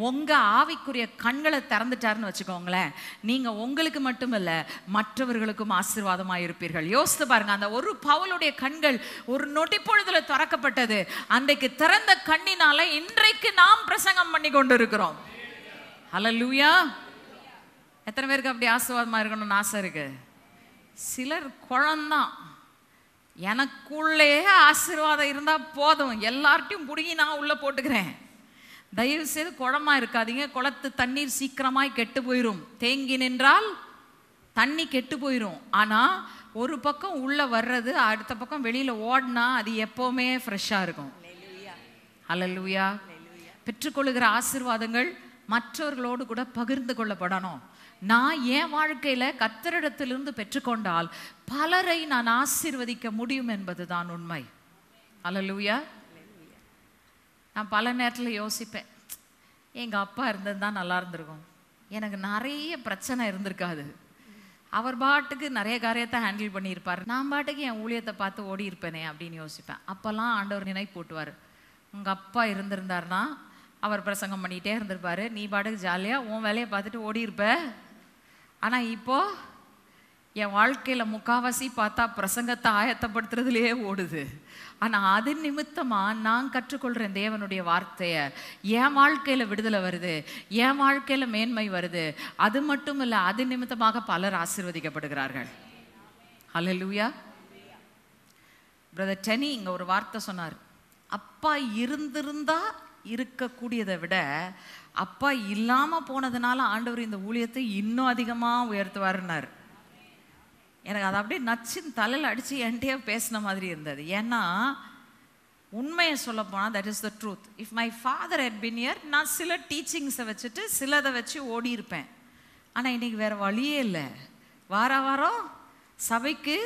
உங்க ஆவிக்குரிய கண்களை திறந்துட்டாருன்னு வச்சுக்கோங்களேன், நீங்க உங்களுக்கு மட்டுமல்ல மற்றவர்களுக்கும் ஆசீர்வாதமா இருப்பீர்கள். யோசித்து பாருங்க, அந்த ஒரு பவுலுடைய கண்கள் ஒரு நொடி பொழுதுல திறக்கப்பட்டது. அன்றைக்கு திறந்த கண்ணினால இன்றைக்கு நாம் பிரசங்கம் பண்ணி கொண்டு இருக்கிறோம். ஹல்லேலூயா. எத்தனை பேருக்கு அப்படி ஆசீர்வாதமா இருக்கணும்னு ஆசை இருக்கு? சிலர் குழந்தான், எனக்குள்ளே ஆசீர்வாதம் இருந்தா போதும், எல்லார்ட்டையும் பிடுங்கி நான் உள்ள போட்டுக்கிறேன். தயவு செய்து குளமா இருக்காதீங்க. குளத்து தண்ணீர் சீக்கிரமாய் கெட்டு போயிடும். தேங்கி நின்றால் தண்ணி கெட்டு போயிடும். ஆனா ஒரு பக்கம் உள்ள வர்றது, அடுத்த பக்கம் வெளியில ஓடினா அது எப்பவுமே ஃப்ரெஷ்ஷா இருக்கும். ஹல்லேலூயா. பெற்றுக்கொள்ளுகிற ஆசீர்வாதங்கள் மற்றவர்களோடு கூட பகிர்ந்து கொள்ளப்படணும். நான் என் வாழ்க்கையில கர்த்தரிடத்திலிருந்து பெற்றுக்கொண்டால் பலரை நான் ஆசீர்வதிக்க முடியும் என்பதுதான் உண்மை. ஹல்லேலூயா. நான் பல நேரத்தில் யோசிப்பேன், எங்க அப்பா இருந்தது தான் நல்லா இருந்திருக்கும், எனக்கு நிறைய பிரச்சனை இருந்திருக்காது, அவர் பாட்டுக்கு நிறைய காரியத்தை ஹேண்டில் பண்ணியிருப்பார், நான் பாட்டுக்கு என் ஊழியத்தை பார்த்து ஓடி இருப்பேனே அப்படின்னு யோசிப்பேன். அப்போல்லாம் ஆண்டவர் நினைப்பு போட்டுவார், உங்கள் அப்பா இருந்திருந்தாருன்னா அவர் பிரசங்கம் பண்ணிகிட்டே இருந்திருப்பாரு, நீ பாட்டுக்கு ஜாலியாக உன் வேலையை பார்த்துட்டு ஓடி இருப்ப. ஆனால் இப்போ என் வாழ்க்கையில் முக்காவாசி பார்த்தா பிரசங்கத்தை ஆயத்தப்படுத்துறதுலேயே ஓடுது. ஆனால் அது நிமித்தமாக நான் கற்றுக்கொள்கிறேன் தேவனுடைய வார்த்தையை. என் வாழ்க்கையில் விடுதலை வருது, என் வாழ்க்கையில் மேன்மை வருது. அது மட்டும் இல்லை, அது நிமித்தமாக பலர் ஆசீர்வதிக்கப்படுகிறார்கள். ஹல்லேலூயா. பிரதர் டெனி இங்கே ஒரு வார்த்தை சொன்னார், அப்பா இருந்திருந்தா இருக்கக்கூடியதை விட அப்பா இல்லாமல் போனதுனால ஆண்டவர் இந்த ஊழியத்தை இன்னும் அதிகமாக உயர்த்துவாருன்னார். எனக்கு அதை அப்படியே நச்சின் தலையில் அடித்து என்கிட்டயே பேசின மாதிரி இருந்தது. ஏன்னா உண்மையை சொல்ல போனால் that is the truth. If my father had been here, நான் சில டீச்சிங்ஸை வச்சுட்டு சிலதை வச்சு ஓடி இருப்பேன். ஆனால் இன்றைக்கி வேறு வழியே இல்லை. வாரம் சபைக்கு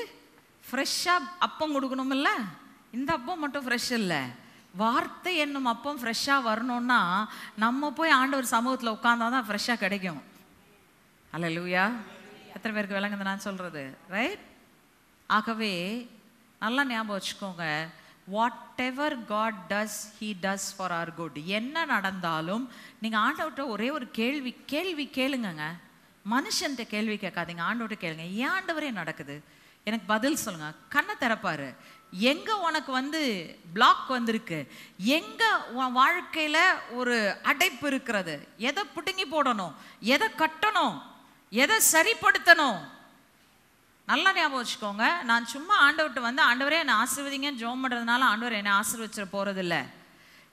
ஃப்ரெஷ்ஷாக அப்பம் கொடுக்கணுமில்ல. இந்த அப்பம் மட்டும் ஃப்ரெஷ் இல்லை, வார்த்தை என்னும் அப்பம் ஃப்ரெஷ்ஷாக வரணும்னா நம்ம போய் ஆண்டவர் சமூகத்தில் உட்கார்ந்தா தான் ஃப்ரெஷ்ஷாக கிடைக்கும். ஹல்லேலூயா. எத்தனை பேருக்கு விளங்குது நான் சொல்கிறது? ரைட். ஆகவே நல்லா ஞாபகம் வச்சுக்கோங்க, whatever God does he does for our good. என்ன நடந்தாலும் நீங்கள் ஆண்டவர்கிட்ட ஒரே ஒரு கேள்வி கேளுங்கங்க. மனுஷன்கிட்ட கேள்வி கேட்காதீங்க, ஆண்டவர்கிட்ட கேளுங்க. ஏன் ஆண்டவரே நடக்குது, எனக்கு பதில் சொல்லுங்க. கண்ணை திறப்பாரு. எங்கே உனக்கு பிளாக் வந்திருக்கு, எங்கே உன் வாழ்க்கையில் ஒரு அடைப்பு இருக்கிறது, எதை பிடுங்கி போடணும், எதை கட்டணும், எதை சரிப்படுத்தணும். நல்லா ஞாபகம் வச்சுக்கோங்க, நான் சும்மா ஆண்டவர்கிட்ட ஆண்டவரே என்னை ஆசீர்வதிங்கன்னு ஜெபம் பண்ணுறதுனால ஆண்டவர் என்னை ஆசீர்வதிச்சிட போகிறதில்ல.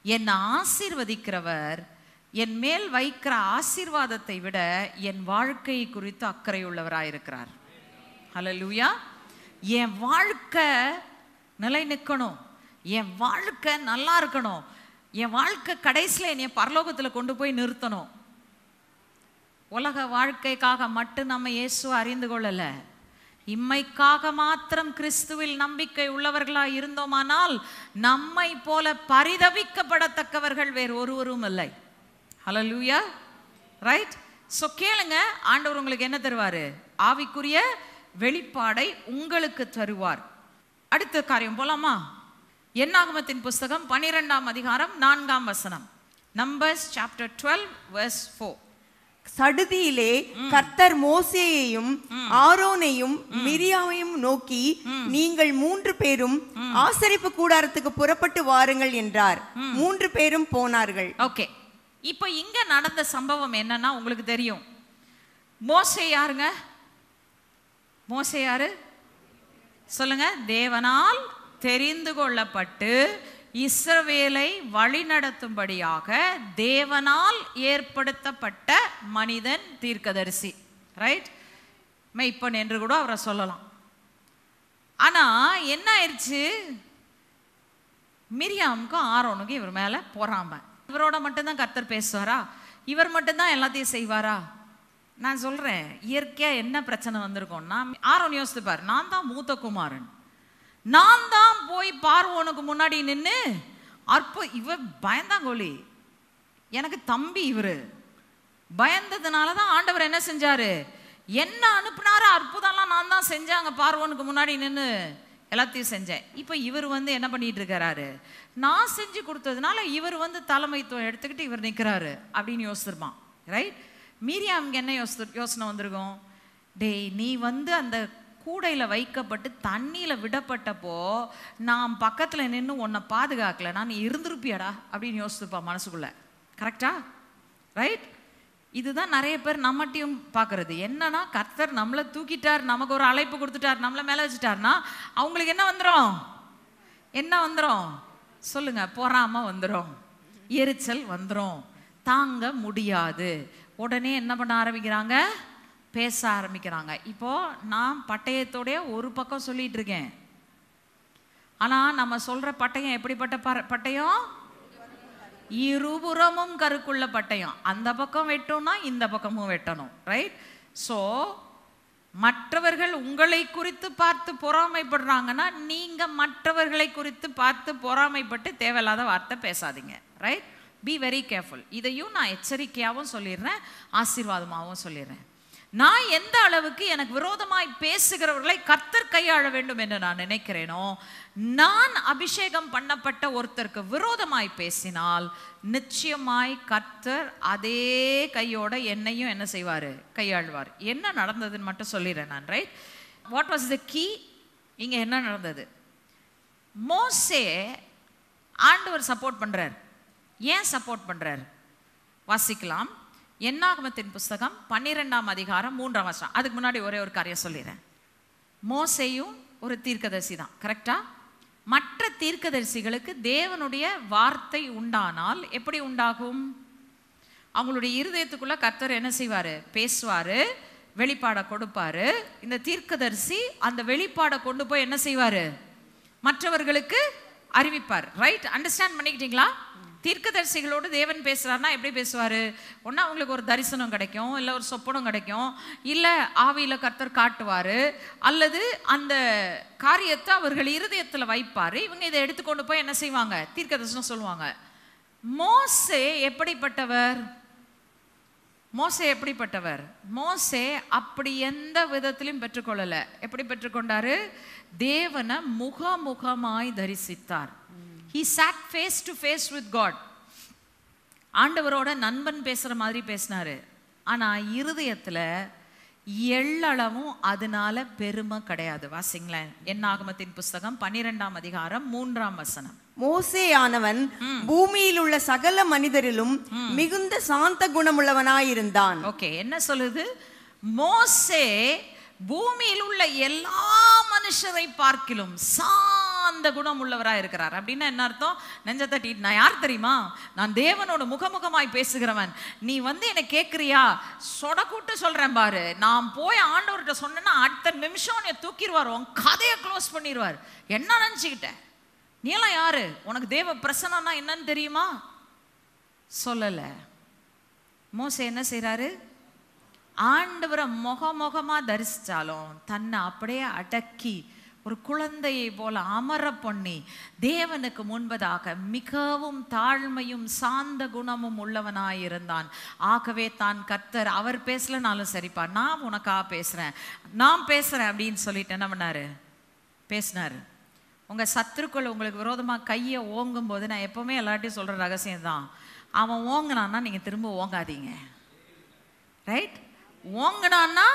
என்னை ஆசீர்வதிக்கிறவர் என் மேல் வைக்கிற ஆசீர்வாதத்தை விட என் வாழ்க்கை குறித்து அக்கறை உள்ளவராயிருக்கிறார். ஹல்லேலூயா. என் வாழ்க்கை நிலை நிற்கணும், என் வாழ்க்கை நல்லா இருக்கணும், என் வாழ்க்கை கடைசியில் என்னை பரலோகத்தில் கொண்டு போய் நிறுத்தணும். உலக வாழ்க்கைக்காக மட்டும் நம்ம இயேசுவை அறிந்து கொள்ளலை, இம்மைக்காக மாத்திரம் கிறிஸ்துவில் நம்பிக்கை உள்ளவர்களாக இருந்தோமானால் நம்மை போல பரிதபிக்கப்படத்தக்கவர்கள் வேறு ஒருவரும் இல்லை. ஹல்லேலூயா. ரைட். ஸோ கேளுங்க, ஆண்டவர் உங்களுக்கு என்ன தருவார்? ஆவிக்குரிய வெளிப்பாடை உங்களுக்கு தருவார். அடுத்த காரியம் போலாமா? என்னாகமத்தின் புஸ்தகம் 12ஆம் அதிகாரம் 4ஆம் வசனம். Numbers chapter 12 verse 4. சடுதியிலே கர்த்தர் மோசேயையும் ஆரோனையும் மிரியாமையும் நோக்கி, நீங்கள் 3 பேரும் ஆசரிப்பு கூடாரத்துக்கு புறப்பட்டு வாருங்கள் என்றார். 3 பேரும் போனார்கள். ஓகே, இப்போ இங்க நடந்த சம்பவம் என்னன்னா உங்களுக்கு தெரியும். மோசே யாருங்க? மோசே யாரு சொல்லுங்க? தேவனால் தெரிந்து கொள்ளப்பட்டு இஸ்ரவேலை வழிநடத்தும்படியாக தேவனால் ஏற்படுத்தப்பட்ட மனிதன், தீர்க்கதரிசி. ரைட். மெய்ப்பன் என்று கூட அவரை சொல்லலாம். ஆனா என்ன ஆயிடுச்சு, மிரியாமுக்கும் ஆரோனுக்கும் இவர் மேல பொறாம. இவரோட மட்டும்தான் கர்த்தர் பேசுவாரா, இவர் மட்டும்தான் எல்லாத்தையும் செய்வாரா? நான் சொல்றேன், இயற்கையா என்ன பிரச்சனை வந்திருக்கும். ஆரோன் யோசித்துப்பார், நான் தான் மூத்த குமாரன், நான் தான் போய் பார்வோனுக்கு முன்னாடி நின்று இவ பயந்தாங்கோலி, எனக்கு தம்பி இவரு. பயந்ததுனால தான் ஆண்டவர் என்ன செஞ்சாரு, என்ன அனுப்புனாரு, அற்புதம்லாம் நான் தான் செஞ்சாங்க பார்வோனுக்கு முன்னாடி நின்று எல்லாத்தையும் செஞ்சேன். இப்போ இவர் வந்து என்ன பண்ணிட்டு இருக்கிறாரு, நான் செஞ்சு கொடுத்ததுனால இவர் வந்து தலைமைத்துவம் எடுத்துக்கிட்டு இவர் நிற்கிறாரு அப்படின்னு யோசிச்சிருப்பான். ரைட்? மீரியாமுக்கு என்ன யோசனை வந்திருக்கும், டேய் நீ வந்து அந்த கூடையில் வைக்கப்பட்டு தண்ணியில் விடப்பட்டப்போ நான் பக்கத்தில் நின்று உன்னை பாதுகாக்கல, நான் இருந்திருப்பியாடா அப்படின்னு யோசிச்சுப்பான் மனசுக்குள்ள. கரெக்டா? ரைட்? இதுதான் நிறைய பேர் நம்மட்டையும் பார்க்கறது. என்னன்னா கர்த்தர் நம்மளை தூக்கிட்டார், நமக்கு ஒரு அழைப்பு கொடுத்துட்டார், நம்மளை மேலே வச்சுட்டார்னா அவங்களுக்கு என்ன வந்துடும், என்ன வந்துடும் சொல்லுங்க, பொறாம வந்துடும், எரிச்சல் வந்துடும், தாங்க முடியாது. உடனே என்ன பண்ண ஆரம்பிக்கிறாங்க, பேச ஆரம்பிக்கிறாங்க. இப்போ நான் பட்டயத்தோடைய ஒரு பக்கம் சொல்லிட்டு இருக்கேன், ஆனா நம்ம சொல்ற பட்டயம் எப்படிப்பட்ட பட்டயம், இருபுறமும் கருக்குள்ள பட்டயம். அந்த பக்கம் வெட்டணும்னா இந்த பக்கமும் வெட்டணும். ரைட்? ஸோ மற்றவர்கள் உங்களை குறித்து பார்த்து பொறாமைப்படுறாங்கன்னா நீங்க மற்றவர்களை குறித்து பார்த்து பொறாமைப்பட்டு தேவையில்லாத வார்த்தை பேசாதீங்க. ரைட்? Be very careful. இதையும் நான் எச்சரிக்கையாகவும் சொல்லிடுறேன், ஆசீர்வாதமாகவும் சொல்லிடுறேன். நான் எந்த அளவுக்கு எனக்கு விரோதமாய் பேசுகிறவர்களை கர்த்தர் கையாள வேண்டும் என்று நான் நினைக்கிறேனோ, நான் அபிஷேகம் பண்ணப்பட்ட ஒருத்தருக்கு விரோதமாய் பேசினால் நிச்சயமாய் கர்த்தர் அதே கையோட என்னையும் என்ன செய்வார், கையாள்வார். என்ன நடந்ததுன்னு மட்டும் சொல்லிடுறேன் நான். Right? What was the key? இங்கே என்ன நடந்தது, மோசே ஆண்டவர் சப்போர்ட் பண்றார். ஏன் சப்போர்ட் பண்றார் வாசிக்கலாம். என்னாகமத்தின் புஸ்தகம் 12ஆம் அதிகாரம் 3ஆம் வசனம். அதுக்கு முன்னாடி ஒரே ஒரு காரியம் சொல்லிடுறேன். மோசேயும் ஒரு தீர்க்கதரிசி தான், கரெக்டா? மற்ற தீர்க்கதரிசிகளுக்கு தேவனுடைய வார்த்தை உண்டானால் எப்படி உண்டாகும், அவங்களுடைய இருதயத்துக்குள்ள கர்த்தர் என்ன செய்வாரு, பேசுவாரு, வெளிப்பாடை கொடுப்பாரு. இந்த தீர்க்கதரிசி அந்த வெளிப்பாடை கொண்டு போய் என்ன செய்வாரு, மற்றவர்களுக்கு அறிவிப்பார். ரைட்? அண்டர்ஸ்டாண்ட் பண்ணிக்கிட்டீங்களா? தீர்க்கதரிசிகளோடு தேவன் பேசுறாருன்னா எப்படி பேசுவாரு, ஒன்னா அவங்களுக்கு ஒரு தரிசனம் கிடைக்கும், இல்லை ஒரு சொப்பனம் கிடைக்கும், இல்லை ஆவியில கர்த்தர் காட்டுவாரு, அல்லது அந்த காரியத்தை அவர்கள் இருதயத்தில் வைப்பாரு. இவங்க இதை எடுத்துக்கொண்டு போய் என்ன செய்வாங்க, தீர்க்கதரிசனம் சொல்லுவாங்க. மோசே எப்படிப்பட்டவர், மோசே எப்படிப்பட்டவர், மோசே அப்படி எந்த விதத்திலும் பெற்றுக்கொள்ளல. எப்படி பெற்றுக்கொண்டாரு, தேவனை முகமுகமாய் தரிசித்தார். He sat face to face with God. ஆண்டவரோட நண்பன் பேசுற மாதிரி பேசினாரு. ஆனா இருதயத்துல எள்ளளவும் அதனால பெருமை கிடையாது. வாசிங்களேன், என்னாகமத்தின் புஸ்தகம் 12ஆம் அதிகாரம் 3ஆம் வசனம். மோசேயானவன் பூமியில் உள்ள சகல மனிதரிலும் மிகுந்த சாந்த குணமுள்ளவனாயிருந்தான். ஓகே, என்ன சொல்லுது, மோசே பூமியில் உள்ள எல்லா மனுஷரை பார்க்கிலும் சாந்த குணம் உள்ளவராக இருக்கிறார். அப்படின்னா என்ன அர்த்தம், நெஞ்ச தட்டி, நான் யார் தெரியுமா, நான் தேவனோட முகமுகமாய் பேசுகிறவன், நீ வந்து என்ன கேட்குறியா, சொடக்கூட்டு சொல்றேன் பாரு, நான் போய் ஆண்டவர்கிட்ட சொன்னேன்னா அடுத்த நிமிஷம் என்னை தூக்கிடுவார், உன் கதையை க்ளோஸ் பண்ணிடுவார். என்ன நினச்சிக்கிட்ட, நீ எல்லாம் யாரு, உனக்கு தேவ பிரசன்னா என்னன்னு தெரியுமா சொல்லல. மோசே என்ன செய்யறாரு, ஆண்டவரை முகமுகமா தரிசிச்சாலும் தன்னை அப்படியே அடக்கி ஒரு குழந்தையை போல அமர பண்ணி தேவனுக்கு முன்பதாக மிகவும் தாழ்மையும் சாந்த குணமும் உள்ளவனாயிருந்தான். ஆகவே தான் கர்த்தர், அவர் பேசலனாலும் சரிப்பா, நான் உனக்கா பேசுறேன், நான் பேசுறேன் அப்படின்னு சொல்லிட்டு என்ன பண்ணாரு, பேசினாரு. உங்க சத்துருக்கள் உங்களுக்கு விரோதமா கையை ஓங்கும் போது, நான் எப்பவுமே எல்லார்ட்டையும் சொல்ற ரகசியம் தான், அவன் ஓங்கினான்னா நீங்க திரும்ப ஓங்காதீங்க. ரைட்? ஓங்கினான்னா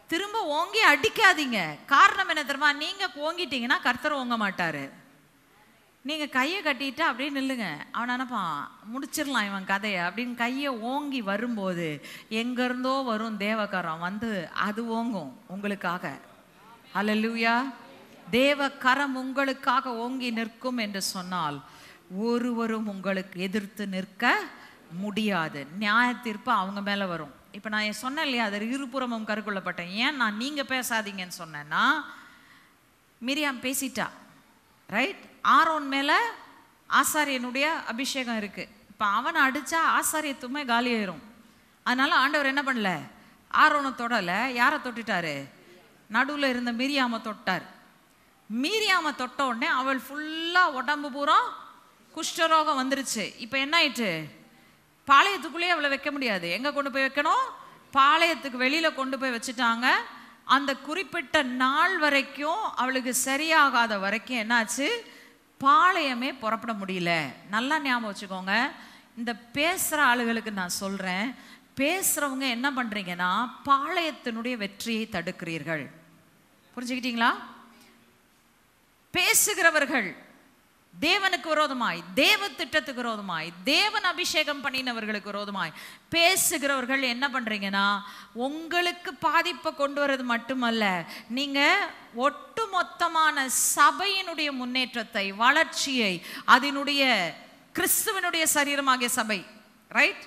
திரும்ப ஓங்கி அடிக்காதீங்க. காரணம் என்ன தெரியுமா, நீங்க ஓங்கிட்டீங்கன்னா கர்த்தர் ஓங்க மாட்டாரு. நீங்க கையை கட்டிட்டு அப்படியே நில்லுங்க, அவன் நினைப்பான் முடிச்சிடலாம் இவன் கதையை அப்படின்னு. கையை ஓங்கி வரும்போது எங்க இருந்தோ வரும் தேவகரம் வந்து அது ஓங்கும் உங்களுக்காக. ஹல்லேலூயா. தேவகரம் உங்களுக்காக ஓங்கி நிற்கும் என்று சொன்னால் ஒருவரும் உங்களுக்கு எதிர்த்து நிற்க முடியாது. நியாய தீர்ப்பு அவங்க மேல வரும். இப்போ நான் சொன்னேன் இல்லையா, அது இருபுறமும் கருக்குள்ளப்பட்டேன். ஏன் நான் நீங்கள் பேசாதீங்கன்னு சொன்னேன்னா, மிரியாம் பேசிட்டா. ரைட்? ஆரோன் மேலே ஆசாரியனுடைய அபிஷேகம் இருக்குது. இப்போ அவனை அடித்தா ஆசாரியத்துமே காலியாயிரும். அதனால ஆண்டவர் என்ன பண்ணல, ஆரோனை தொடலை, யாரை தொட்டுட்டாரு, நடுவில் இருந்த மிரியாமை தொட்டார். மீரியாமை தொட்ட உடனே அவள் ஃபுல்லாக உடம்பு பூரா குஷ்டரோகம் வந்துருச்சு. இப்போ என்ன ஆயிட்டு, பாளையத்துக்குள்ளேயே அவளை வைக்க முடியாது. எங்கே கொண்டு போய் வைக்கணும், பாளையத்துக்கு வெளியில் கொண்டு போய் வச்சுட்டாங்க. அந்த குறிப்பிட்ட நாள் வரைக்கும் அவளுக்கு சரியாகாத வரைக்கும் என்னாச்சு, பாளையமே புறப்பட முடியல. நல்லா ஞாபகம் வச்சுக்கோங்க, இந்த பேசுகிற ஆளுகளுக்கு நான் சொல்கிறேன், பேசுகிறவங்க என்ன பண்ணுறீங்கன்னா பாளையத்தினுடைய வெற்றியை தடுக்கிறீர்கள். புரிஞ்சுக்கிட்டீங்களா? பேசுகிறவர்கள் தேவனுக்கு விரோதமாய், தேவ திட்டத்துக்கு விரோதமாய், தேவன் அபிஷேகம் பண்ணினவர்களுக்கு விரோதமாய் பேசுகிறவர்கள் என்ன பண்றீங்கன்னா உங்களுக்கு பாதிப்பை கொண்டு வர்றது மட்டுமல்ல, நீங்க ஒட்டுமொத்தமான சபையினுடைய முன்னேற்றத்தை, வளர்ச்சியை, அதனுடைய கிறிஸ்துவனுடைய சரீரமாகிய சபை, ரைட்?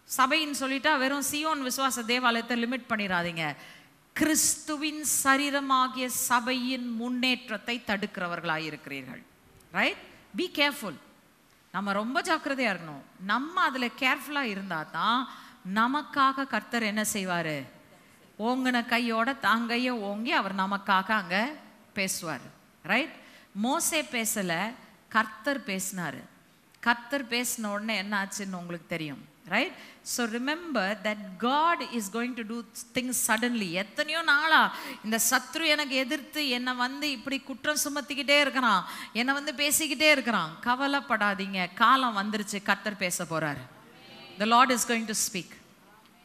சபைன்னு சொல்லிட்டா வெறும் சியோன் விசுவாச தேவாலயத்தை லிமிட் பண்ணிடாதீங்க. கிறிஸ்துவின் சரீரமாகிய சபையின் முன்னேற்றத்தை தடுக்கிறவர்களாக இருக்கிறீர்கள். ரைட்? Be careful. நம்ம ரொம்ப ஜாக்கிரதையா இருக்கணும். நம்ம அதுல கேர்ஃபுல்லா இருந்தா தான் நமக்காக கர்த்தர் என்ன செய்வாரு, ஓங்கின கையோட தாங்கைய ஓங்கி அவர் நமக்காக அங்க பேசுவார். ரைட்? மோசே பேசல, கர்த்தர் பேசினாரு. கர்த்தர் பேசின உடனே என்ன ஆச்சுன்னு உங்களுக்கு தெரியும். Right? So remember that God is going to do things suddenly. எத்தனையோ நாளா இந்த சத்ரு எனக்கு எதிர்த்து என்னை வந்து இப்படி குற்றம் சுமத்திக்கிட்டே இருக்கிறான், என்னை வந்து பேசிக்கிட்டே இருக்கிறான். கவலைப்படாதீங்க, காலம் வந்துருச்சு, கர்த்தர் பேச போறாரு. The Lord is going to speak.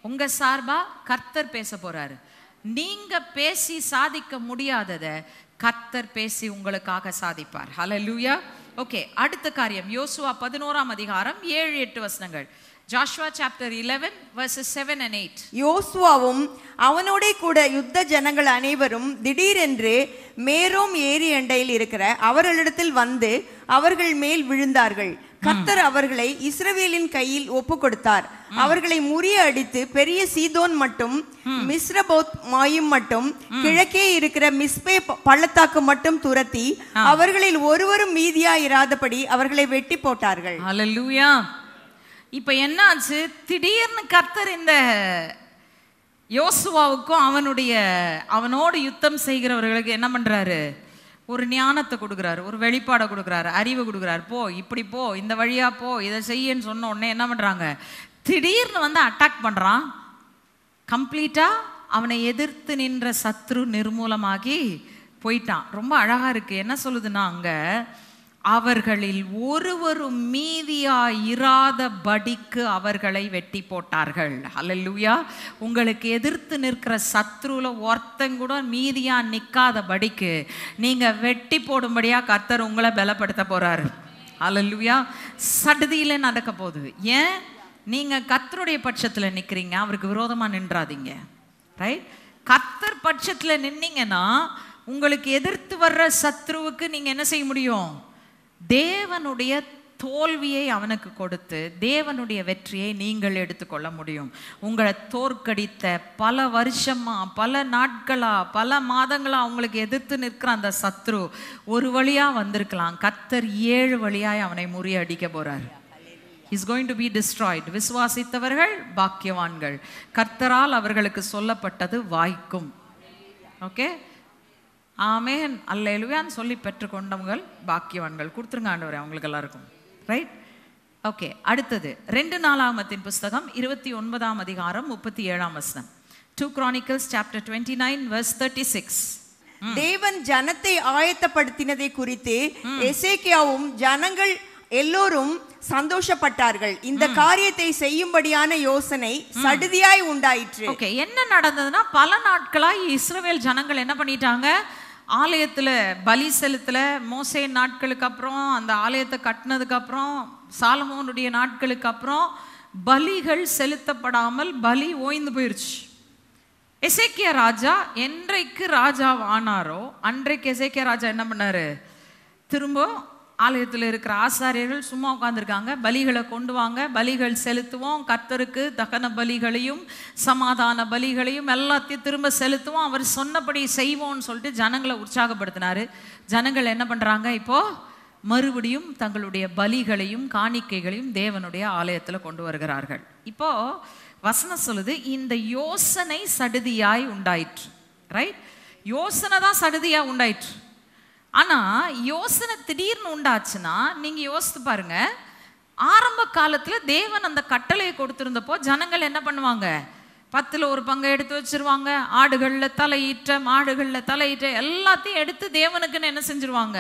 உங்க சார்பா கர்த்தர் பேச போறாரு. நீங்க பேசி சாதிக்க முடியாததை கர்த்தர் பேசி உங்களுக்காக சாதிப்பார். ஹல்லேலூயா. ஓகே, அடுத்த காரியம் யோசுவா 11ஆம் அதிகாரம் 7-8 வசனங்கள். Joshua chapter 11 verses 7 and 8. யோசுவாவும் அவனோடே கூட யுத்த ஜனங்கள் அனைவரும் திடீரென்று மேரோம் ஏரி அண்டையில் இருக்கிற அவர்களிடத்தில் வந்து அவர்கள் மேல் விழுந்தார்கள். கர்த்தர் அவர்களை இஸ்ரவேலின் கையில் ஒப்பு கொடுத்தார். அவர்களை முறிய அடித்து பெரிய சீதோன் மட்டும் மிஸ்ரபோத் மாயும் மட்டும் கிழக்கே இருக்கிற மிஸ்பே பள்ளத்தாக்கு மட்டும் துரத்தி அவர்களில் ஒருவரும் மீதியா இராதபடி அவர்களை வெட்டி போட்டார்கள். ஹல்லேலூயா. இப்ப என்ன ஆச்சு, திடீர்னு கர்த்தர் இந்த யோசுவாவுக்கும் அவனோடு யுத்தம் செய்கிறவர்களுக்கு என்ன பண்றாரு, ஒரு ஞானத்தை கொடுக்குறாரு, ஒரு வெளிப்பாடை கொடுக்குறாரு, அறிவு கொடுக்குறாரு. போ, இப்படி போ, இந்த வழியா போ, இதை செய்யன்னு சொன்ன உடனே என்ன பண்றாங்க, திடீர்னு வந்து அட்டாக் பண்றான். கம்ப்ளீட்டா அவனை எதிர்த்து நின்ற சத்ரு நிர்மூலமாகி போயிட்டான். ரொம்ப அழகா இருக்கு. என்ன சொல்லுதுன்னா அங்க, அவர்களில் ஒருவரும் மீதியா இராதபடிக்கு அவர்களை வெட்டி போட்டார்கள். ஹல்லேலூயா. உங்களுக்கு எதிர்த்து நிற்கிற சத்ருல ஒருத்தன் கூட மீதியா நிக்காதபடிக்கு நீங்க வெட்டி போடும்படியா கர்த்தர் உங்களை பலப்படுத்த போறாரு. ஹல்லேலூயா. சடுதியில நடக்க போகுது. ஏன்? நீங்க கர்த்தருடைய பட்சத்துல நிக்கிறீங்க, அவருக்கு விரோதமா நின்றாதீங்க. ரைட்? கர்த்தர் பட்சத்துல நின்னீங்கன்னா உங்களுக்கு எதிர்த்து வர்ற சத்ருவுக்கு நீங்க என்ன செய்ய முடியும், தேவனுடைய தோல்வியை அவனுக்கு கொடுத்து தேவனுடைய வெற்றியை நீங்கள் எடுத்துக்கொள்ள முடியும். உங்களை தோற்கடித்த பல வருஷமா, பல நாட்களா, பல மாதங்களா உங்களுக்கு எதிர்த்து நிற்கிற அந்த சத்ரு ஒரு வழியா வந்திருக்கலாம், கர்த்தர் 7 வழியாய் அவனை முறியடிக்க போறார். He is going to be destroyed. விசுவாசித்தவர்கள் பாக்கியவான்கள், கர்த்தரால் அவர்களுக்கு சொல்லப்பட்டது வாய்க்கும். ஓகே, ஆமென், அல்லேலூயான்னு சொல்லி பெற்றுக்கொண்டவங்கள் பாக்கியவான்கள். கொடுத்துருங்க ஆண்டவரே அவங்களுக்கு எல்லாருக்கும். ரைட்? ஓகே, அடுத்தது 2 நாளாகமத்தின் புஸ்தகம் 29ஆம் அதிகாரம் 37ஆம் வசனம். 2 Chronicles chapter 29 verse 36. தேவன் ஜனத்தை ஆயத்தப்படுத்தினதை குறித்து எசேக்கியாவும் ஜனங்கள் எல்லோரும் சந்தோஷப்பட்டார்கள். இந்த காரியத்தை செய்யும்படியான யோசனை சடுதியாய் உண்டாயிற்று. ஓகே, என்ன நடந்ததுன்னா பல நாட்களாய் இஸ்ரவேல் ஜனங்கள் என்ன பண்ணிட்டாங்க, ஆலயத்துல பலி செலுத்தல. மோசே நாட்களுக்கு அப்புறம், அந்த ஆலயத்தை கட்டினதுக்கு அப்புறம், சாலமோனுடைய நாட்களுக்கு அப்புறம் பலிகள் செலுத்தப்படாமல் பலி ஓய்ந்து போயிருச்சு. எசேக்கியா ராஜா என்றைக்கு ராஜா ஆனாரோ அன்றைக்கு எசேக்கியா ராஜா என்ன பண்ணாரு, திரும்ப ஆலயத்தில் இருக்கிற ஆசாரியர்கள் சும்மா உட்காந்துருக்காங்க, பலிகளை கொண்டு வாங்க, பலிகள் செலுத்துவோம், கர்த்தருக்கு தகன பலிகளையும் சமாதான பலிகளையும் எல்லாத்தையும் திரும்ப செலுத்துவோம், அவர் சொன்னபடி செய்வோம்னு சொல்லிட்டு ஜனங்களை உற்சாகப்படுத்தினாரு. ஜனங்கள் என்ன பண்றாங்க, இப்போ மறுபடியும் தங்களுடைய பலிகளையும் காணிக்கைகளையும் தேவனுடைய ஆலயத்தில் கொண்டு வருகிறார்கள். இப்போ வசனம் சொல்லுது, இந்த யோசனை சடுதியாய் உண்டாயிற்று. ரைட்? யோசனை தான் சடுதியா உண்டாயிற்று. ஆனா யோசனை திடீர்னு உண்டாச்சுன்னா நீங்க யோசித்து பாருங்க, ஆரம்ப காலத்துல தேவன் அந்த கட்டளையை கொடுத்திருந்தப்போ ஜனங்கள் என்ன பண்ணுவாங்க, 10ல் 1 பங்கை எடுத்து வச்சிருவாங்க. ஆடுகளில் தலையீற்ற, மாடுகளில் தலையீற்ற எல்லாத்தையும் எடுத்து தேவனுக்குன்னு என்ன செஞ்சிருவாங்க,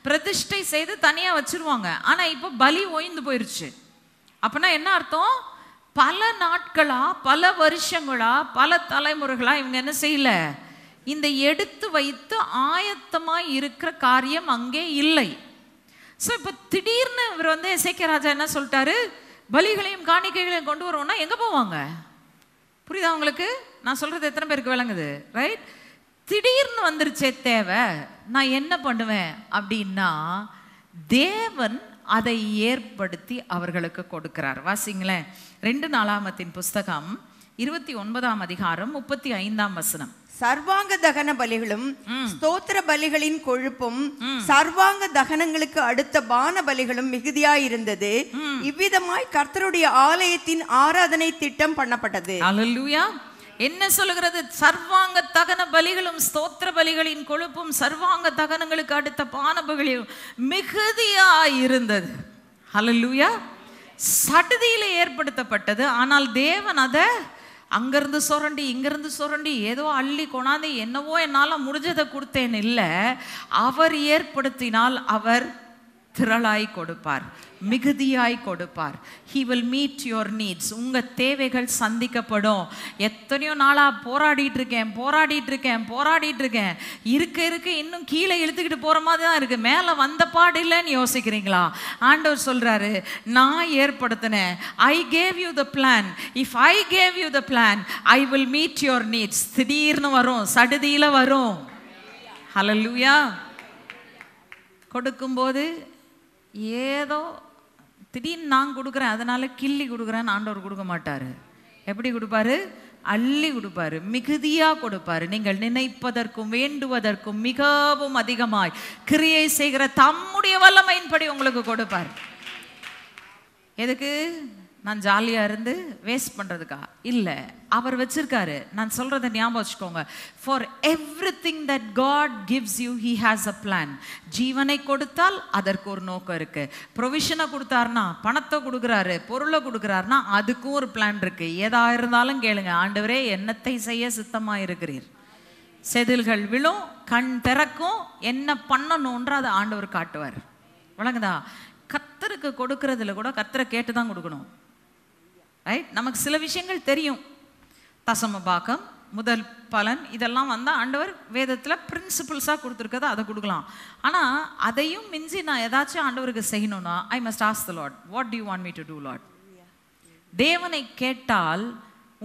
பிரதிஷ்டை செய்து தனியாக வச்சிருவாங்க. ஆனால் இப்போ பலி ஓய்ந்து போயிருச்சு. அப்படின்னா என்ன அர்த்தம்? பல நாட்களா, பல வருஷங்களா, பல தலைமுறைகளா இவங்க என்ன செய்யல, இந்த எடுத்து வைத்து ஆயத்தமாய் இருக்கிற காரியம் அங்கே இல்லை. ஸோ இப்போ திடீர்னு இவர் வந்து எசேக்கியா ராஜா என்ன சொல்லிட்டாரு, பலிகளையும் காணிக்கைகளையும் கொண்டு வருவோம்னா எங்கே போவாங்க? புரியுதா உங்களுக்கு? நான் சொல்றது எத்தனை பேருக்கு விளங்குது? ரைட்? திடீர்னு வந்துருச்சே தேவை, நான் என்ன பண்ணுவேன் அப்படின்னா, தேவன் அதை ஏற்படுத்தி அவர்களுக்கு கொடுக்கிறார். வாசிங்களேன், 2 நாளாகமத்தின் புஸ்தகம் 29ஆம் அதிகாரம் 35ஆம் வசனம். சர்வாங்க தகன பலிகளும் ஸ்தோத்திர பலிகளின் கொழுப்பும் சர்வாங்க தகனங்களுக்கு அடுத்த பான பலிகளும் மிகுதியாயிருந்தது. இவ்விதமாய் கர்த்தருடைய ஆலயத்தின் ஆராதனை திட்டம் பண்ணப்பட்டது. அல்லேலூயா. என்ன சொல்லுகிறது? சர்வாங்க தகன பலிகளும் ஸ்தோத்திர பலிகளின் கொழுப்பும் சர்வாங்க தகனங்களுக்கு அடுத்த பான பலிகளும் மிகுதியாயிருந்தது. அல்லேலூயா. சடுதியில ஏற்படுத்தப்பட்டது. ஆனால் தேவன் அதை அங்கிருந்து சுரண்டி இங்கிருந்து சுரண்டி ஏதோ அள்ளி கொண்டாந்து என்னவோ என்னால் முடிஞ்சதை கொடுத்தேன் இல்லை, அவர் ஏற்படுத்தினால் அவர் திரளாய் கொடுப்பார், மிகுதியாய் கொடுப்பார். He will meet your needs. உங்க தேவைகள் சந்திக்கப்படும். எத்தனையோ நாளா போராடிட்டு இருக்கேன், இருக்க இன்னும் கீழே இழுத்துக்கிட்டு போற மாதிரி தான் இருக்கு, மேல வந்த பாடு இல்லைன்னு யோசிக்கிறீங்களா? ஆண்டவர் சொல்றாரு, நான் ஏற்படுத்தினேன். I gave you the plan. If I gave you the plan, I will meet your needs. திடீர்னு வரும், சடுதியில வரும். ஹல்லேலூயா. கொடுக்கும்போது ஏதோ திடீர்னு நான் கொடுக்குறேன் அதனால கிள்ளி கொடுக்குறேன்னு ஆண்டவர் கொடுக்க மாட்டாரு. எப்படி கொடுப்பாரு? அள்ளி கொடுப்பாரு, மிகுதியா கொடுப்பாரு. நீங்கள் நினைப்பதற்கும் வேண்டுவதற்கும் மிகவும் அதிகமாய் கிரியை செய்கிற தம்முடைய வல்லமையின்படி உங்களுக்கு கொடுப்பார். எதுக்கு? நான் ஜாலியா இருந்து வேஸ்ட் பண்றதுக்கா? இல்ல, அவர் வச்சிருக்காரு. நான் சொல்றதை ஞாபகம் வச்சுக்கோங்க. For everything that God gives you, He has a plan. ஜீவனை கொடுத்தால் அதற்கு ஒரு நோக்கம் இருக்கு. ப்ரொவிஷனை கொடுத்தாருன்னா, பணத்தை கொடுக்குறாரு, பொருளை கொடுக்குறாருன்னா அதுக்கும் ஒரு பிளான் இருக்கு. ஏதா இருந்தாலும் கேளுங்க, ஆண்டவரே என்னத்தை செய்ய சித்தமா இருக்கிறீர்? செதில்கள் விழும், கண் திறக்கும், என்ன பண்ணணும்ன்ற அதை ஆண்டவர் காட்டுவார். வழங்குதா? கர்த்தருக்கு கொடுக்கறதுல கூட கர்த்தரை கேட்டு தான் கொடுக்கணும். ரைட்? நமக்கு சில விஷயங்கள் தெரியும், தசம பாகம், முதல் பலன், இதெல்லாம் வந்தால் ஆண்டவர் வேதத்தில் பிரின்சிபிள்ஸாக கொடுத்துருக்கதை அதை கொடுக்கலாம். ஆனால் அதையும் மிஞ்சி நான் ஏதாச்சும் ஆண்டவருக்கு செய்யணும்னா I must ask the Lord, what do you want me to do Lord? தேவனை கேட்டால்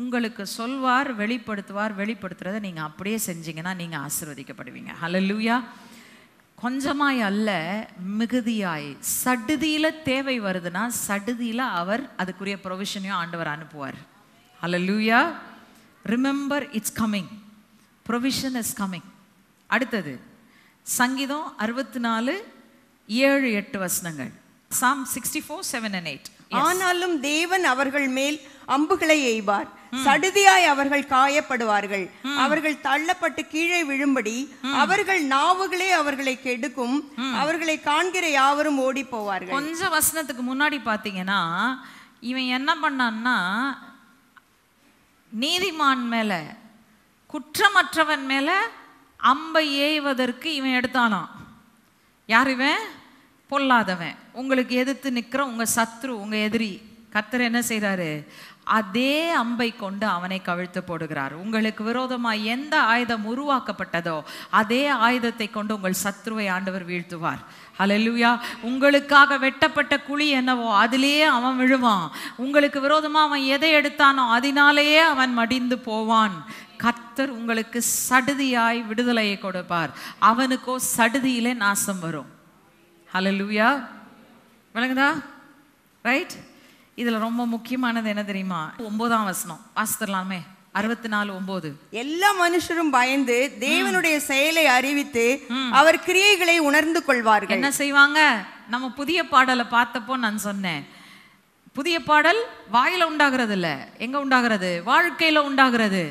உங்களுக்கு சொல்வார், வெளிப்படுத்துறதை நீங்கள் அப்படியே செஞ்சீங்கன்னா நீங்கள் ஆசீர்வதிக்கப்படுவீங்க. ஹல்லேலூயா. கொஞ்சமாய் அல்ல, மிகுதியாய். சடுதியில தேவை வருதுன்னா சடுதியில அவர் அதுக்குரிய ப்ரொவிஷனையும் ஆண்டவர் அனுப்புவார். Hallelujah. Remember, it's coming. Provision is coming. அடுத்தது சங்கீதம் 64 7 8 வசனங்கள். Psalm 64 7 and 8. ஆனாலும் தேவன் அவர்கள் மேல் அம்புகளை எய்வார், சடுதியாய் அவர்கள் காயப்படுவார்கள், அவர்கள் தள்ளப்பட்டு கீழே விழும்படி அவர்கள் நாவுகளே அவர்களை கெடுக்கும், அவர்களை காண்கிற யாவரும் ஓடி போவார்கள். கொஞ்சம் வசனத்துக்கு முன்னாடி பாத்தீங்கன்னா இவன் என்ன பண்ணான்னா, நீதிமான் மேல, குற்றமற்றவன் மேல அம்பை ஏய்வதற்கு இவன் எடுத்தானாம். யார் இவன்? பொல்லாதவன், உங்களுக்கு எதிர்த்து நிற்கிற உங்க சத்ரு, உங்க எதிரி. கர்த்தர் என்ன செய்றாரு? அதே அம்பை கொண்டு அவனை கவிழ்த்து போடுகிறார். உங்களுக்கு விரோதமாய் எந்த ஆயுதம் உருவாக்கப்பட்டதோ அதே ஆயுதத்தை கொண்டு உங்கள் சத்ருவை ஆண்டவர் வீழ்த்துவார். ஹல்லேலூயா. உங்களுக்காக வெட்டப்பட்ட குழி என்னவோ அதிலேயே அவன் விழுவான். உங்களுக்கு விரோதமா அவன் எதை எடுத்தானோ அதனாலேயே அவன் மடிந்து போவான். கர்த்தர் உங்களுக்கு சடுதியாய் விடுதலையை கொடுப்பார், அவனுக்கோ சடுதியிலே நாசம் வரும். ஹல்லேலூயா. விளங்குதா? ரைட்? இதுல ரொம்ப முக்கியமானது என்ன தெரியுமா? 9ஆம் வசனம் வாசித்தரலாமே. 64:9. எல்லா மனுஷரும் பயந்து தேவனுடைய செயலை அறிவித்து அவர் கிரியைகளை உணர்ந்து கொள்வார்கள். என்ன செய்வாங்க? நம்ம புதிய பாடலை பார்த்தப்போ நான் சொன்னேன், புதிய பாடல் வாயில உண்டாகிறது இல்ல, எங்க உண்டாகிறது? வாழ்க்கையில உண்டாகிறது.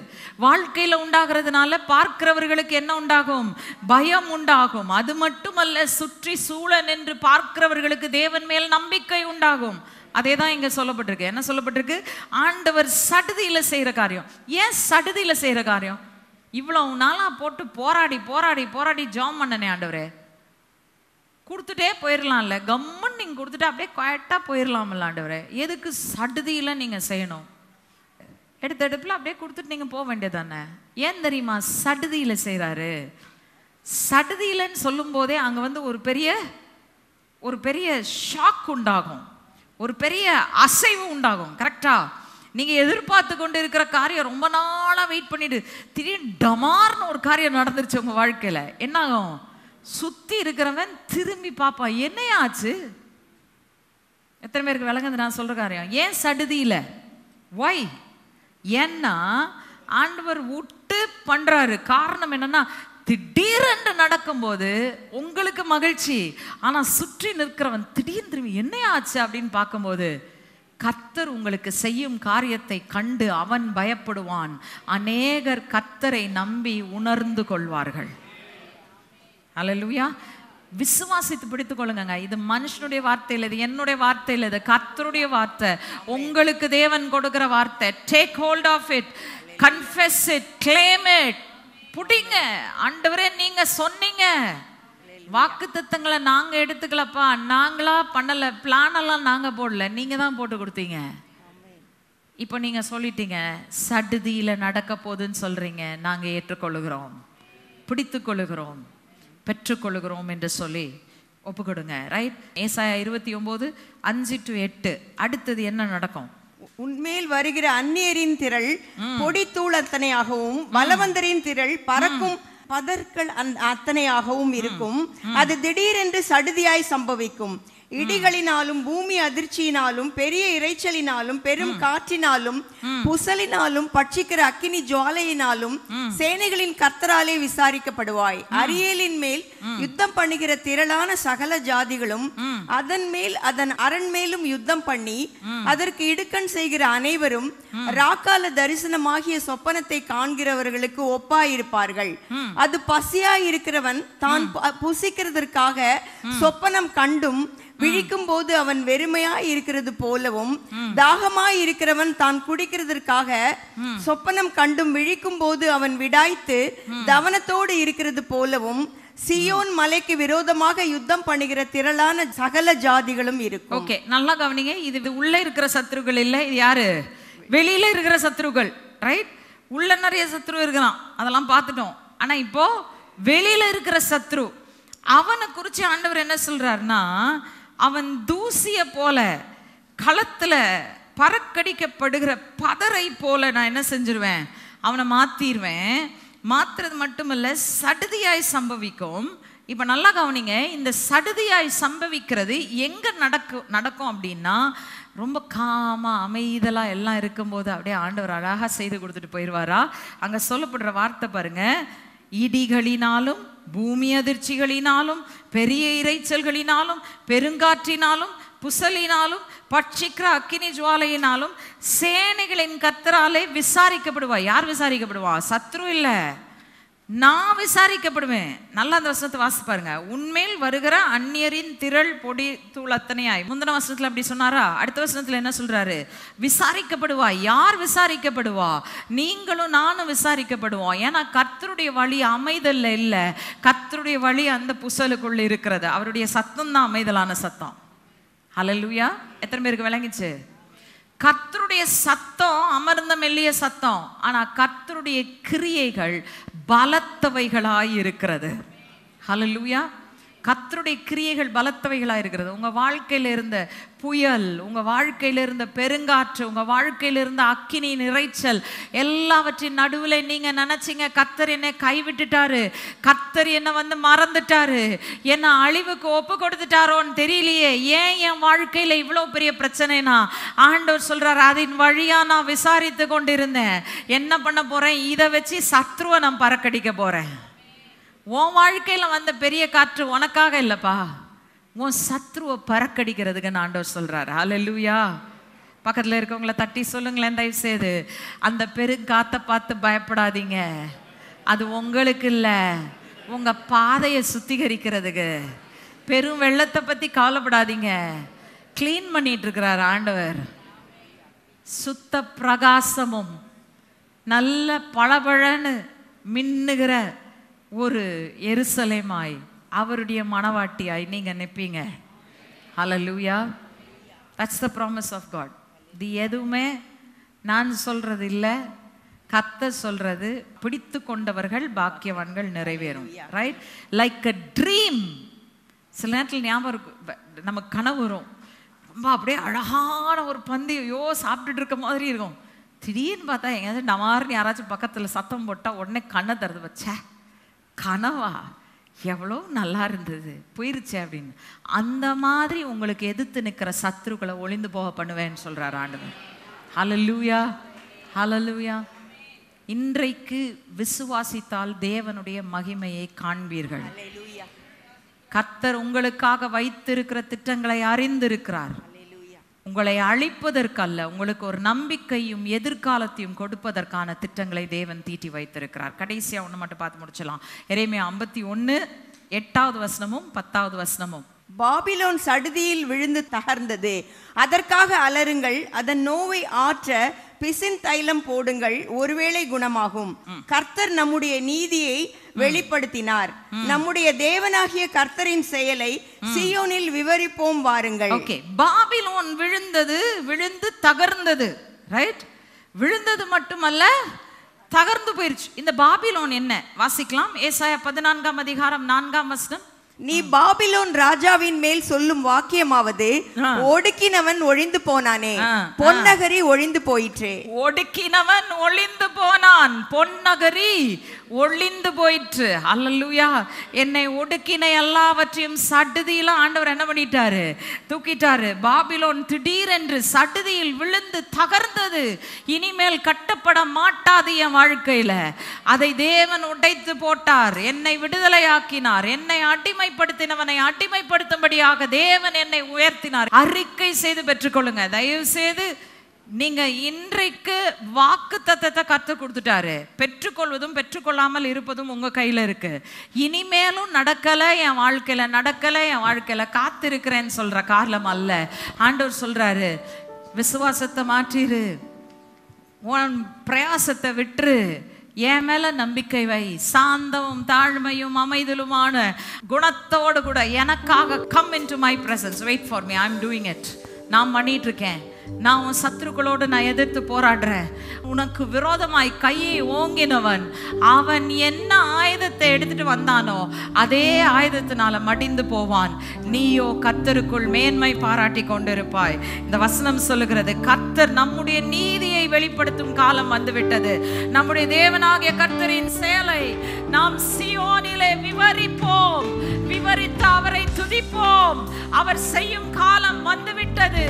வாழ்க்கையில உண்டாகிறதுனால பார்க்கிறவர்களுக்கு என்ன உண்டாகும்? பயம் உண்டாகும். அது மட்டுமல்ல, சுற்றி சூழ நின்று பார்க்கிறவர்களுக்கு தேவன் மேல் நம்பிக்கை உண்டாகும். அதே தான் இங்க சொல்லப்பட்டிருக்கு. என்ன சொல்லப்பட்டிருக்கு? ஆண்டவர் சடுதியில செய்யற காரியம். ஏன் சடுதியில செய்யற காரியம்? இவ்வளவு நாளா போட்டு போராடி போராடி போராடி ஜாம் பண்ணனே ஆண்டவரே, கொடுத்துட்டே போயிடலாம்ல, கம்மன் நீங்க கொடுத்துட்டு அப்படியே குவாய்ட்டா போயிடலாம்ல ஆண்டவரே, எதுக்கு சடுதியில நீங்க செய்யணும்? எடுத்த எடுப்புல அப்படியே கொடுத்துட்டு நீங்க போக வேண்டியதானே. ஏன் தெரியுமா சடுதியில செய்யறாரு? சடுதியிலன்னு சொல்லும் போதே அங்க வந்து ஒரு பெரிய ஷாக் உண்டாகும், ஒரு பெரிய அசைவு உண்டாகும். கரெக்டா? நீங்க எதிர்பார்த்து கொண்டு இருக்கிற காரியம் ரொம்ப நாளா வெயிட் பண்ணிட்டு திடீர்னு டமார்னு ஒரு காரியம் நடந்துருச்சு உங்க வாழ்க்கையில, என்ன ஆகும்? சுத்தி இருக்கிறவன் திரும்பி பாப்பா, என்னையாச்சு? எத்தனை பேருக்கு விளங்குது நான் சொல்ற காரியம்? ஏன் சடுதியில? ஒய்? ஏன்னா ஆண்டவர் விட்டு பண்றாரு. காரணம் என்னன்னா, திடீரென்று நடக்கும்போது உங்களுக்கு மகிழ்ச்சி, ஆனா சுற்றி நிற்கிறவன் திடீர்னு திரும்பி என்னையாச்சு அப்படின்னு பார்க்கும்போது கர்த்தர் உங்களுக்கு செய்யும் காரியத்தை கண்டு அவன் பயப்படுவான். அநேகர் கர்த்தரை நம்பி உணர்ந்து கொள்வார்கள். அல்லேலூயா. விசுவாசித்து பிடித்துக் கொள்ளுங்க. இது மனுஷனுடைய வார்த்தை இல்லை, இது என்னுடைய வார்த்தை இல்லை, இது கர்த்தருடைய வார்த்தை. உங்களுக்கு தேவன் கொடுக்கிற வார்த்தை. Take hold of it, confess it, claim it. புடிங்க. ஆண்டவரே நீங்க சொன்னீங்க, வாக்குத்தத்தங்களை நாங்க எடுத்துக்கலப்பா, நாங்களா பண்ணல, பிளான் எல்லாம் நாங்க போடல, நீங்க தான் போட்டு கொடுத்தீங்க. இப்போ நீங்க சொல்லிட்டீங்க சடுதியில நடக்க போகுதுன்னு சொல்றீங்க, நாங்க ஏற்றுக்கொள்ளுகிறோம், பிடித்துக் கொள்ளுகிறோம், பெற்றுக்கொள்ளுகிறோம் என்று சொல்லி ஒப்பு கொடுங்க. ரைட்? ஏசாயா 29:5-8. அடுத்தது என்ன நடக்கும்? உன்மேல் வருகிற அந்நியரின் திரள் பொடி தூள் அத்தனையாகவும், பலவந்தரின் திரள் பறக்கும் பதர்கள் அத்தனையாகவும் இருக்கும். அது திடீரென்று சடுதியாய் சம்பவிக்கும். இடிகளினாலும் பூமி அதிர்ச்சியினாலும் பெரிய இரைச்சலினாலும் பெரும் காற்றினாலும் புசலினாலும் பட்சிக்கிற அக்கினி ஜுவாலையினாலும் சேனைகளின் கர்த்தராலே விசாரிக்கப்படுவாய். அரியேலின் மேல் யுத்தம் பண்ணுகிற திரளான சகல ஜாதிகளும் அதன் மேல் அதன் அரண் மேலும் யுத்தம் பண்ணி அதற்கு இடுக்கண் செய்கிற அனைவரும் ராக்கால தரிசனமாகிய சொப்பனத்தை காண்கிறவர்களுக்கு ஒப்பாயிருப்பார்கள். அது பசியாய் இருக்கிறவன் தான் புசிக்கிறதற்காக சொப்பனம் கண்டும் விழிக்கும் போது அவன் வெறுமையாய் இருக்கிறது போலவும், தாகமாய் இருக்கிறவன் தான் குடிக்கிறதற்காக சொப்பனம் கண்டும் விழிக்கும் போது அவன் விடாய்த்து தவனத்தோடு இருக்கிறது போலவும், சியோன் மலைக்கு விரோதமாக யுத்தம் பண்ணுகிற திரளான சகல ஜாதிகளும் இருக்கும். ஓகே, நல்லா கவனிங்க. இது உள்ள இருக்கிற சத்துருக்கள் இல்ல, இது யாரு? வெளியில இருக்கிற சத்துருக்கள். ரைட்? உள்ள நிறைய சத்ரு இருக்கலாம், அதெல்லாம் பார்த்துட்டோம். ஆனா இப்போ வெளியில இருக்கிற சத்ரு, அவனை குறிச்சு ஆண்டவர் என்ன சொல்றாருன்னா, அவன் தூசிய போல களத்துல பறக்கடிக்கப்படுகிற பதரை போல நான் என்ன செஞ்சிருவேன்? அவனை மாத்திடுவேன். மாத்துறது மட்டுமல்ல, சடுதியாய் சம்பவிக்கும். இப்ப நல்லா கவனிங்க. இந்த சடுதியாய் சம்பவிக்கிறது எங்க நடக்கும் அப்படின்னா, ரொம்ப காமா அமைதலா எல்லாம் இருக்கும்போது அப்படியே ஆண்டவர் அழகா செய்து கொடுத்துட்டு போயிடுவாரா? அங்க சொல்லப்படுற வார்த்தை பாருங்க, இடிகளினாலும் பூமி அதிர்ச்சிகளினாலும் பெரிய இரைச்சல்களினாலும் பெருங்காற்றினாலும் புசலினாலும் பட்சிக்கிற அக்கினி ஜுவாலையினாலும் சேனைகளின் கர்த்தராலே விசாரிக்கப்படுவா. யார் விசாரிக்கப்படுவா? சத்ரு இல்ல, நான் விசாரிக்கப்படுவேன். நல்லா அந்த வசனத்தை வாசி பாருங்க. உன்மேல் வருகிற அந்நியரின் திரள் பொடி தூள் அத்தனையாய். முந்தின வசனத்துல அப்படி சொன்னாரா? அடுத்த வசனத்துல என்ன சொல்றாரு? விசாரிக்கப்படுவா. யார் விசாரிக்கப்படுவா? நீங்களும் நானும் விசாரிக்கப்படுவோம். ஏன்னா கர்த்தருடைய வழி அமைதல்ல இல்ல, கர்த்தருடைய வழி அந்த புசலுக்குள்ள இருக்கிறது. அவருடைய சத்தம் தான் அமைதலான சத்தம். ஹல்லேலூயா. எத்தனை பேருக்கு விளங்கிச்சு? கர்த்தருடைய சத்தம் அமர்ந்த மெல்லிய சத்தம், ஆனா கர்த்தருடைய கிரியைகள் பலத்தவைகளாய் இருக்கிறது. ஹல்லேலூயா. கர்த்தருடைய கிரியைகள் பலத்தவைகளாக இருக்கிறது. உங்கள் வாழ்க்கையில் இருந்த புயல், உங்கள் வாழ்க்கையில் இருந்த பெருங்காற்று, உங்கள் வாழ்க்கையில் இருந்த அக்கினி நிறைச்சல் எல்லாவற்றின் நடுவில் நீங்கள் நினச்சிங்க கர்த்தர் என்னை கைவிட்டுட்டாரு, கர்த்தர் என்னை வந்து மறந்துட்டாரு, என்னை அழிவுக்கு ஒப்பு கொடுத்துட்டாரோன்னு தெரியலையே, ஏன் என் வாழ்க்கையில் இவ்வளோ பெரிய பிரச்சனைனா ஆண்டவர் சொல்கிறார், அதன் வழியாக நான் விசாரித்து கொண்டிருந்தேன். என்ன பண்ண போகிறேன்? இதை வச்சு சத்ருவை நான் பறக்கடிக்க போகிறேன். உன் வாழ்க்கையில வந்த பெரிய காற்று உனக்காக இல்லப்பா, உன் சத்ருவை பறக்கடிக்கிறதுக்கு ஆண்டவர் சொல்றாரு. ஹல்லேலூயா. பக்கத்துல இருக்கவங்கள தட்டி சொல்லுங்களேன் தயவு செய்து, அந்த பெருங்காத்தை பார்த்து பயப்படாதீங்க. அது உங்களுக்கு இல்லை, உங்க பாதையை சுத்திகரிக்கிறதுக்கு. பெரும் வெள்ளத்தை பத்தி கவலைப்படாதீங்க. க்ளீன் பண்ணிட்டு இருக்கிறார் ஆண்டவர். சுத்த பிரகாசமும் நல்ல பளபளன்னு மின்னுகிற ஒரு எருசலேமாய் அவருடைய மணவாட்டியாய் நீங்க நிற்பீங்க. Hallelujah. That's the promise of God. இது எதுவுமே நான் சொல்றது இல்லை, கர்த்தர் சொல்றது. பிடித்து கொண்டவர்கள் பாக்கியவான்கள், நிறைவேறும். ரைட்? Like a dream. சில நேரத்தில் ஞாபகம் இருக்கும், நமக்கு கனவு வரும், ரொம்ப அப்படியே அழகான ஒரு பந்தி, ஐயோ சாப்பிட்டுட்டு இருக்க மாதிரி இருக்கும். திடீர்னு பார்த்தா எங்கேயாவது டமார்னு யாராச்சும் பக்கத்தில் சத்தம் போட்டால் உடனே கண்ணை திறந்து வச்சே, கனவா, எவ்வளோ நல்லா இருந்தது, போயிருச்சே அப்படின்னு. அந்த மாதிரி உங்களுக்கு எதிர்த்து நிற்கிற சத்துருக்களை ஒளிந்து போக பண்ணுவேன்னு சொல்கிறார் ஆண்டவர். ஹல்லேலூயா, ஹல்லேலூயா. இன்றைக்கு விசுவாசித்தால் தேவனுடைய மகிமையை காண்பீர்கள். கர்த்தர் உங்களுக்காக வைத்திருக்கிற திட்டங்களை அறிந்திருக்கிறார். உங்களை அழிப்பதற்கல்ல, உங்களுக்கு ஒரு நம்பிக்கையும் எதிர்காலத்தையும் கொடுப்பதற்கான திட்டங்களை தேவன் தீட்டி வைத்திருக்கிறார். கடைசியா ஒன்று மட்டும் பார்த்து முடிச்சலாம். எரேமியா 51:8 10. பாபிலோன் சடுதியில் விழுந்து தகர்ந்தது, அதற்காக அலறுங்கள், அதன் நோவை ஆற்ற பிசின் தைலம் போடுங்கள், ஒருவேளை குணமாகும். கர்த்தர் நம்முடைய நீதியை வெளிப்படுத்தினார், நம்முடைய தேவனாகிய கர்த்தரின் செயலை சீயோனில் விவரிப்போம் வாருங்கள். ஓகே, பாபிலோன் விழுந்தது, விழுந்து தகர்ந்தது. ரைட்? விழுந்தது மட்டுமல்ல, தகர்ந்து போயிருச்சு. இந்த பாபிலோன் என்ன? வாசிக்கலாம். ஏசாயா 14:4. நீ பாபிலோன் ராஜாவின் மேல் சொல்லும் வாக்கியமாவது, ஒடுக்கினவன் ஒழிந்து போனானே, பொன்னகரி ஒழிந்து போயிற்று. ஒடுக்கினவன் ஒளிந்து போனான், பொன்னகரி ஒளிந்து போயிற்று. அல்லேலூயா. என்னை ஒடுக்கின எல்லாவற்றையும் சடுதியில ஆண்டவர் என்ன பண்ணிட்டாரு? தூக்கிட்டாரு. பாபிலோன் திடீரென்று சடுதியில் விழுந்து தகர்ந்தது. இனிமேல் கட்டப்பட மாட்டாது என் வாழ்க்கையில. அதை தேவன் உடைத்து போட்டார், என்னை விடுதலையாக்கினார். என்னை அடிமைப்படுத்தினவனை அடிமைப்படுத்தும்படியாக தேவன் என்னை உயர்த்தினார். அறிக்கை செய்து பெற்றுக்கொள்ளுங்க. தயவு செய்து நீங்க இன்றைக்கு வாக்கு தத்தத்தை கத்து கொடுத்துட்டாரு. பெற்றுக்கொள்வதும் பெற்றுக்கொள்ளாமல் இருப்பதும் உங்க கையில இருக்கு. இனிமேலும் நடக்கல என் வாழ்க்கையில, நடக்கல என் வாழ்க்கையில, காத்திருக்கிறேன்னு சொல்ற காலம் அல்ல. ஆண்டவர் சொல்றாரு, விசுவாசத்தை மாற்றிரு, உன் பிரயாசத்தை விட்டுரு, என் மேல நம்பிக்கை வை. சாந்தமும் தாழ்மையும் அமைதலுமான குணத்தோடு கூட எனக்காக come into my presence, wait for me, I'm doing it. நான் பண்ணிட்டு இருக்கேன். நான் உன் சத்துருக்களோடு நான் எதிர்த்து போராடுறேன். உனக்கு விரோதமாய் கையை ஓங்கினவன், அவன் என்ன ஆயுதத்தை எடுத்துட்டு வந்தானோ அதே ஆயுதத்தினால மடிந்து போவான். நீயோ கர்த்தருக்குள் மேன்மை பாராட்டி கொண்டிருப்பாய். இந்த வசனம் சொல்லுகிறது, கர்த்தர் நம்முடைய நீதியை வெளிப்படுத்தும் காலம் வந்துவிட்டது. நம்முடைய தேவனாகிய கர்த்தரின் செயலை நாம் சீயோனிலே விவரிப்போம், விவரித்து அவரை துதிப்போம். அவர் செய்யும் காலம் வந்துவிட்டது.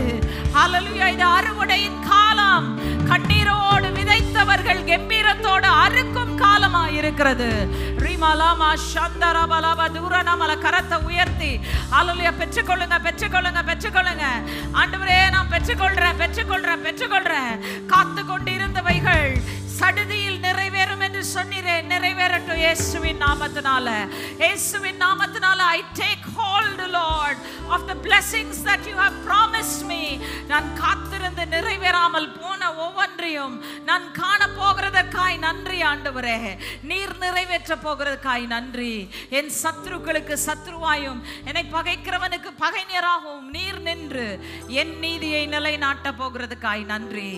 ஹல்லேலூயா. இது அறுவடையின் காலம். கண்ணீரோடு விதைத்தவர்கள் கம்பீரத்தோடு அறுக்கும் காலமாக இருக்கிறது. ரிமலாமா சந்தரபலப தூரனமல கரத்தை உயர்த்தி ஹல்லேலூயா பெற்றுக்கொள்ளுங்க, பெற்றுக்கொள்ளுங்க, பெற்றுக்கொள்ளுங்க. ஆண்டவரே, நான் பெற்றுக்கொள்றேன், பெற்றுக்கொள்றேன், பெற்றுக்கொள்றேன். காத்து கொண்டிருந்தவைகள் சடுதியில் நிறைவேறும் என்று சொன்னீரே, நிறைவேறட்டும் இயேசுவின் நாமத்தினால. இயேசுவின் நாமத்தினால I take hold, Lord, of the blessings that you have promised me. நான் காத்திருந்து நிறைவேறாமல் போன ஒவ்வொன்றையும் நான் காண போகிறதற்காய் நன்றி ஆண்டவரே. நீர் நிறைவேற்ற போகிறதற்காய் நன்றி. என் சத்துருக்களுக்கு சத்துருவாயும் என்னை பகைக்கிறவனுக்கு பகைஞராகவும் நீர் நின்று என் நீதியை நிலைநாட்ட போகிறதுக்காய் நன்றி.